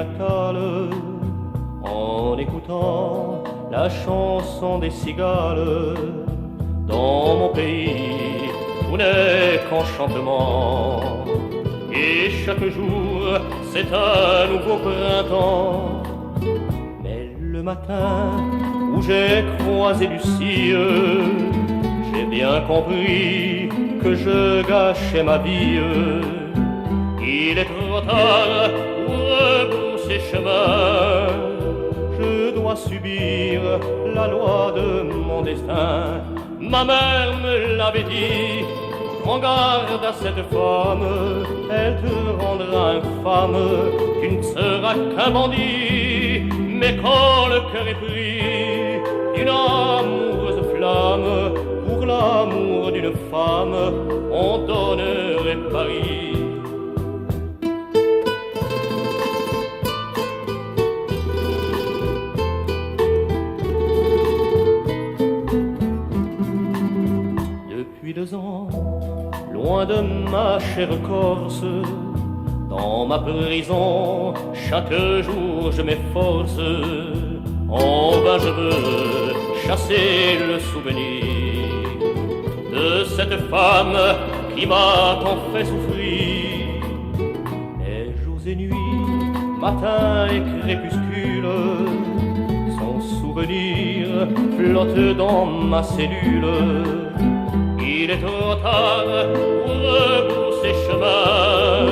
natale, en écoutant la chanson des cigales. Dans mon pays, tout n'est qu'enchantement, et chaque jour c'est un nouveau printemps. Mais le matin où j'ai croisé Lucie, j'ai bien compris que je gâchais ma vie. Il est trop tard pour rebrousser chemin, je dois subir la loi de mon destin. Ma mère me l'avait dit, prends garde à cette femme, elle te rendra infâme, tu ne seras qu'un bandit. Mais quand le cœur est pris d'une amoureuse flamme, pour l'amour d'une femme, on donnerait Paris. Depuis 2 ans, loin de ma chère Corse, dans ma prison, chaque jour je m'efforce. En vain je veux chasser le souvenir de cette femme qui m'a tant fait souffrir. Et jours et nuits, matin et crépuscule, son souvenir flotte dans ma cellule. Il est trop tard pour rebrousser chemin,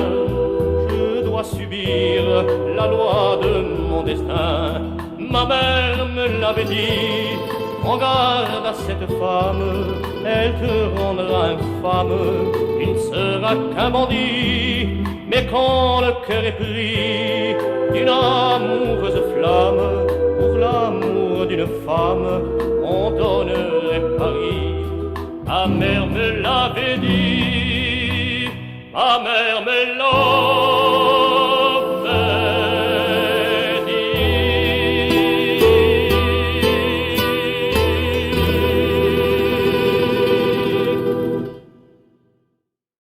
je dois subir la loi de mon destin. Ma mère me l'avait dit, prends garde à cette femme, elle te rendra infâme, tu ne seras qu'un bandit. Mais quand le cœur est pris d'une amoureuse flamme, pour l'amour d'une femme, on donnerait Paris. Ma mère me l'avait dit, ma mère me l'a